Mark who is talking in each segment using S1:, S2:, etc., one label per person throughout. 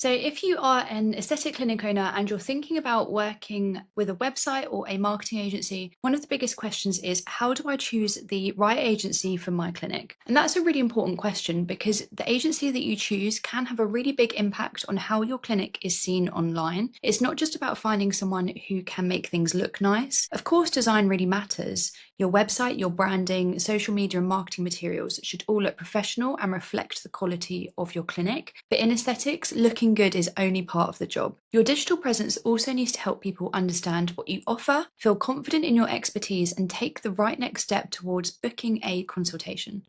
S1: So, if you are an aesthetic clinic owner and you're thinking about working with a website or a marketing agency, one of the biggest questions is, how do I choose the right agency for my clinic? And that's a really important question because the agency that you choose can have a really big impact on how your clinic is seen online. It's not just about finding someone who can make things look nice. Of course, design really matters. Your website, your branding, social media, and marketing materials should all look professional and reflect the quality of your clinic. But in aesthetics, looking good is only part of the job. Your digital presence also needs to help people understand what you offer, feel confident in your expertise, and take the right next step towards booking a consultation.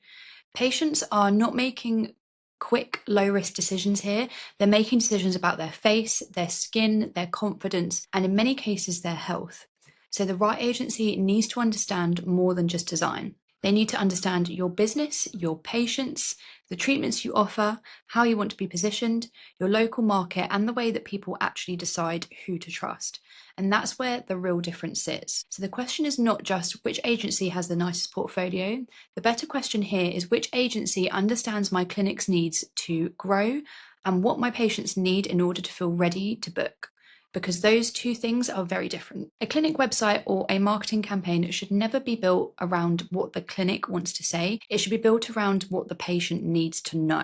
S1: Patients are not making quick, low risk decisions here. They're making decisions about their face, their skin, their confidence, and in many cases, their health. So the right agency needs to understand more than just design. They need to understand your business, your patients, the treatments you offer, how you want to be positioned, your local market, and the way that people actually decide who to trust. And that's where the real difference sits. So the question is not just which agency has the nicest portfolio. The better question here is which agency understands my clinic's needs to grow and what my patients need in order to feel ready to book, because those two things are very different. A clinic website or a marketing campaign should never be built around what the clinic wants to say. It should be built around what the patient needs to know.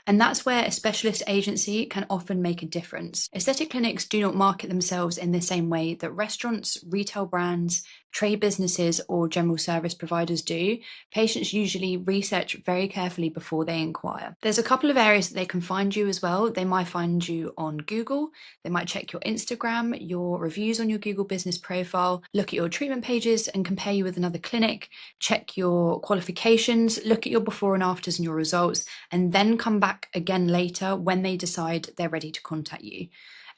S1: And that's where a specialist agency can often make a difference. Aesthetic clinics do not market themselves in the same way that restaurants, retail brands, trade businesses, or general service providers do. Patients usually research very carefully before they inquire. There's a couple of areas that they can find you as well. They might find you on Google, they might check your Instagram, your reviews on your Google business profile, look at your treatment pages and compare you with another clinic, check your qualifications, look at your before and afters and your results, and then come back again later when they decide they're ready to contact you.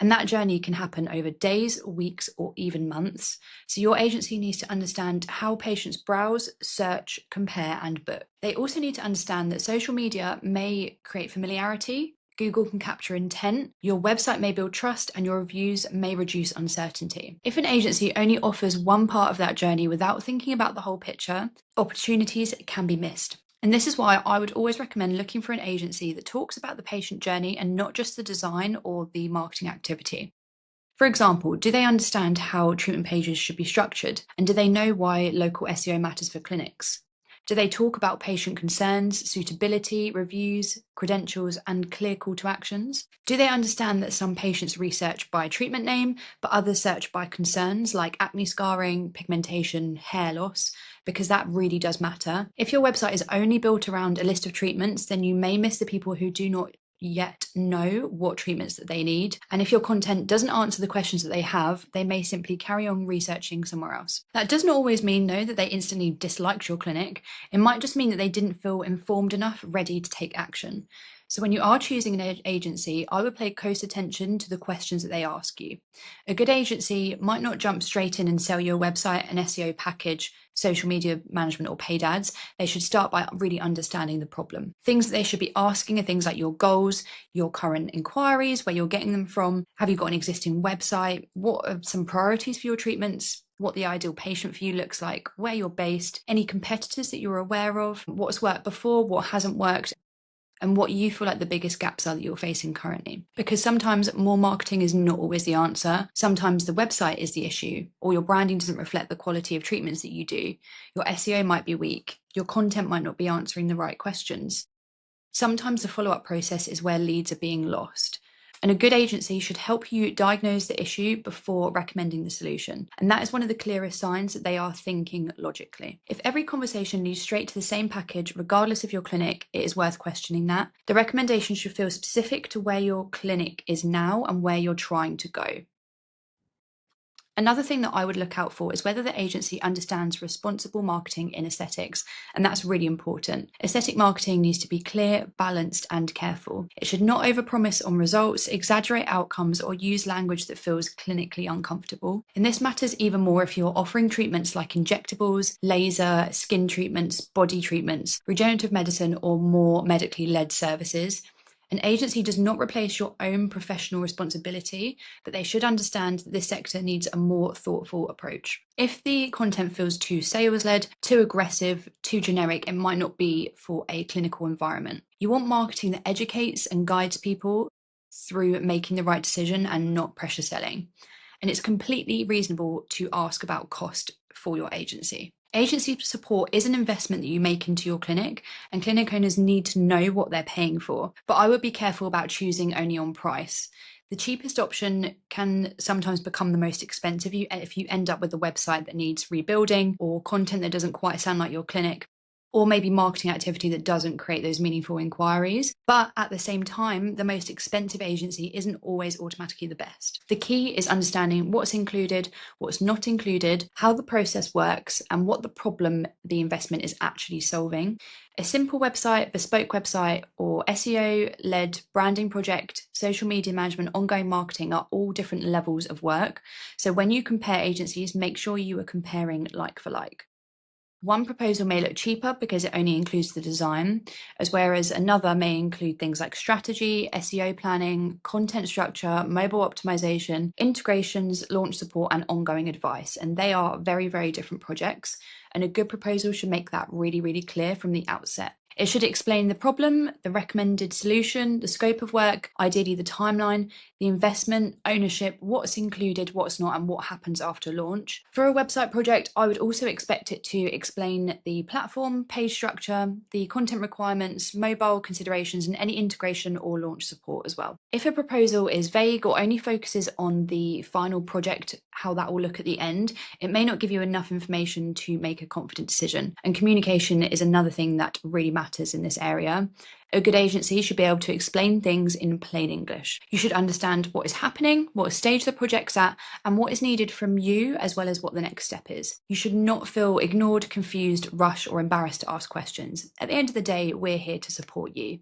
S1: And that journey can happen over days, weeks, or even months. So your agency needs to understand how patients browse, search, compare, and book. They also need to understand that social media may create familiarity. Google can capture intent, your website may build trust, and your reviews may reduce uncertainty. If an agency only offers one part of that journey without thinking about the whole picture, opportunities can be missed. And this is why I would always recommend looking for an agency that talks about the patient journey and not just the design or the marketing activity. For example, do they understand how treatment pages should be structured? And do they know why local SEO matters for clinics? Do they talk about patient concerns, suitability, reviews, credentials, and clear call to actions? Do they understand that some patients research by treatment name, but others search by concerns like acne scarring, pigmentation, hair loss? Because that really does matter. If your website is only built around a list of treatments, then you may miss the people who do not yet know what treatments that they need. And if your content doesn't answer the questions that they have, they may simply carry on researching somewhere else. That doesn't always mean, though, that they instantly disliked your clinic. It might just mean that they didn't feel informed enough, ready to take action. So when you are choosing an agency, I would pay close attention to the questions that they ask you. A good agency might not jump straight in and sell you a website, an SEO package, social media management, or paid ads. They should start by really understanding the problem. Things that they should be asking are things like your goals, your current inquiries, where you're getting them from. Have you got an existing website? What are some priorities for your treatments? What the ideal patient for you looks like, where you're based, any competitors that you're aware of, what's worked before, what hasn't worked, and what you feel like the biggest gaps are that you're facing currently. Because sometimes more marketing is not always the answer. Sometimes the website is the issue, or your branding doesn't reflect the quality of treatments that you do. Your SEO might be weak. Your content might not be answering the right questions. Sometimes the follow-up process is where leads are being lost. And a good agency should help you diagnose the issue before recommending the solution. And that is one of the clearest signs that they are thinking logically. If every conversation leads straight to the same package, regardless of your clinic, it is worth questioning that. The recommendation should feel specific to where your clinic is now and where you're trying to go. Another thing that I would look out for is whether the agency understands responsible marketing in aesthetics, and that's really important. Aesthetic marketing needs to be clear, balanced, and careful. It should not overpromise on results, exaggerate outcomes, or use language that feels clinically uncomfortable. And this matters even more if you're offering treatments like injectables, laser, skin treatments, body treatments, regenerative medicine, or more medically led services. An agency does not replace your own professional responsibility, but they should understand that this sector needs a more thoughtful approach. If the content feels too sales-led, too aggressive, too generic, it might not be for a clinical environment. You want marketing that educates and guides people, through making the right decision and not pressure selling. And it's completely reasonable to ask about cost for your agency. Agency support is an investment that you make into your clinic, and clinic owners need to know what they're paying for. But I would be careful about choosing only on price. The cheapest option can sometimes become the most expensive if you end up with a website that needs rebuilding, or content that doesn't quite sound like your clinic, or maybe marketing activity that doesn't create those meaningful inquiries. But at the same time, the most expensive agency isn't always automatically the best. The key is understanding what's included, what's not included, how the process works, and what the problem the investment is actually solving. A simple website, bespoke website, or SEO-led branding project, social media management, ongoing marketing are all different levels of work. So when you compare agencies, make sure you are comparing like for like. One proposal may look cheaper because it only includes the design, whereas another may include things like strategy, SEO planning, content structure, mobile optimization, integrations, launch support, and ongoing advice. And they are very, very different projects. And a good proposal should make that really, really clear from the outset. It should explain the problem, the recommended solution, the scope of work, ideally the timeline, the investment, ownership, what's included, what's not, and what happens after launch. For a website project, I would also expect it to explain the platform, page structure, the content requirements, mobile considerations, and any integration or launch support as well. If a proposal is vague or only focuses on the final project, how that will look at the end, it may not give you enough information to make a confident decision. And communication is another thing that really matters in this area. A good agency should be able to explain things in plain English. You should understand what is happening, what stage the project's at, and what is needed from you, as well as what the next step is. You should not feel ignored, confused, rushed, or embarrassed to ask questions. At the end of the day, we're here to support you.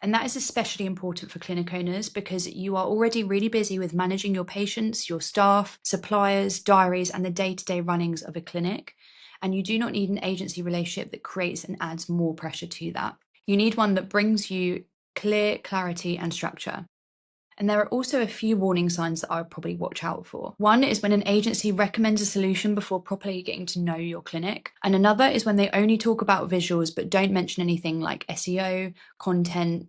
S1: And that is especially important for clinic owners because you are already really busy with managing your patients, your staff, suppliers, diaries, and the day-to-day runnings of a clinic. And you do not need an agency relationship that creates and adds more pressure to that. You need one that brings you clarity, and structure. And there are also a few warning signs that I would probably watch out for. One is when an agency recommends a solution before properly getting to know your clinic. And another is when they only talk about visuals but don't mention anything like SEO, content,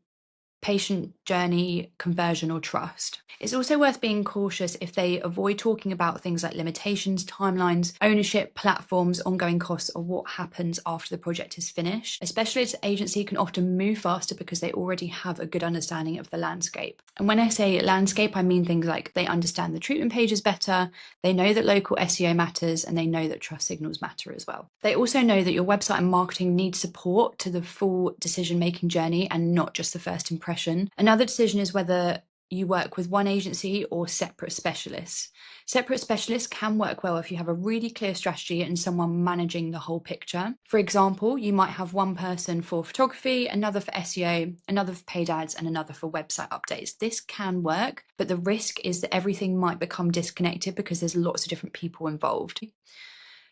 S1: patient journey, conversion, or trust. It's also worth being cautious if they avoid talking about things like limitations, timelines, ownership, platforms, ongoing costs, or what happens after the project is finished. Especially as an agency can often move faster because they already have a good understanding of the landscape. And when I say landscape, I mean things like they understand the treatment pages better, they know that local SEO matters, and they know that trust signals matter as well. They also know that your website and marketing need support to the full decision-making journey and not just the first impression. Another decision is whether you work with one agency or separate specialists. Separate specialists can work well if you have a really clear strategy and someone managing the whole picture. For example, you might have one person for photography, another for SEO, another for paid ads, and another for website updates. This can work, but the risk is that everything might become disconnected because there's lots of different people involved.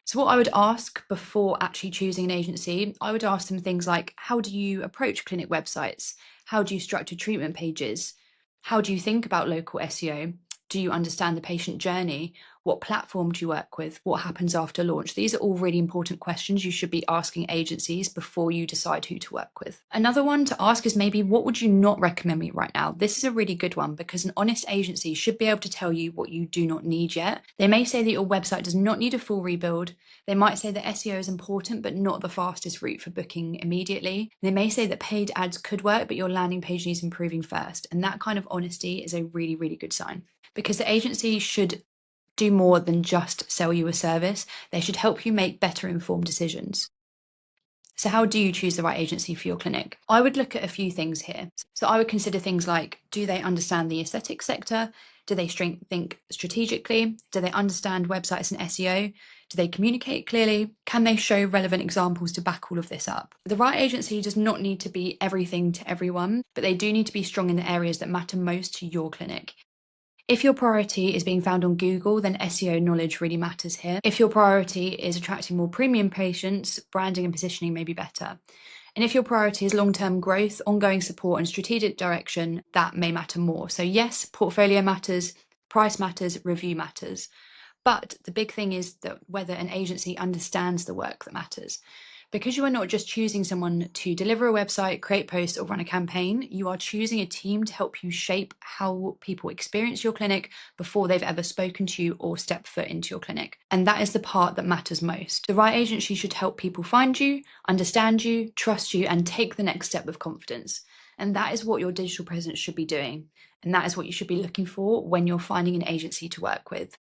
S1: So what I would ask before actually choosing an agency, I would ask them things like, how do you approach clinic websites? How do you structure treatment pages? How do you think about local SEO? Do you understand the patient journey? What platform do you work with? What happens after launch? These are all really important questions you should be asking agencies before you decide who to work with. Another one to ask is maybe, what would you not recommend me right now? This is a really good one because an honest agency should be able to tell you what you do not need yet. They may say that your website does not need a full rebuild. They might say that SEO is important, but not the fastest route for booking immediately. They may say that paid ads could work, but your landing page needs improving first. And that kind of honesty is a really, really good sign because the agency should do more than just sell you a service. They should help you make better informed decisions. So how do you choose the right agency for your clinic? I would look at a few things here. So I would consider things like, do they understand the aesthetic sector? Do they think strategically? Do they understand websites and SEO? Do they communicate clearly? Can they show relevant examples to back all of this up? The right agency does not need to be everything to everyone, but they do need to be strong in the areas that matter most to your clinic. If your priority is being found on Google, then SEO knowledge really matters here. If your priority is attracting more premium patients, branding and positioning may be better. And if your priority is long-term growth, ongoing support and strategic direction, that may matter more. So yes, portfolio matters, price matters, review matters. But the big thing is that whether an agency understands the work that matters. Because you are not just choosing someone to deliver a website, create posts, or run a campaign, you are choosing a team to help you shape how people experience your clinic before they've ever spoken to you or stepped foot into your clinic. And that is the part that matters most. The right agency should help people find you, understand you, trust you, and take the next step with confidence. And that is what your digital presence should be doing. And that is what you should be looking for when you're finding an agency to work with.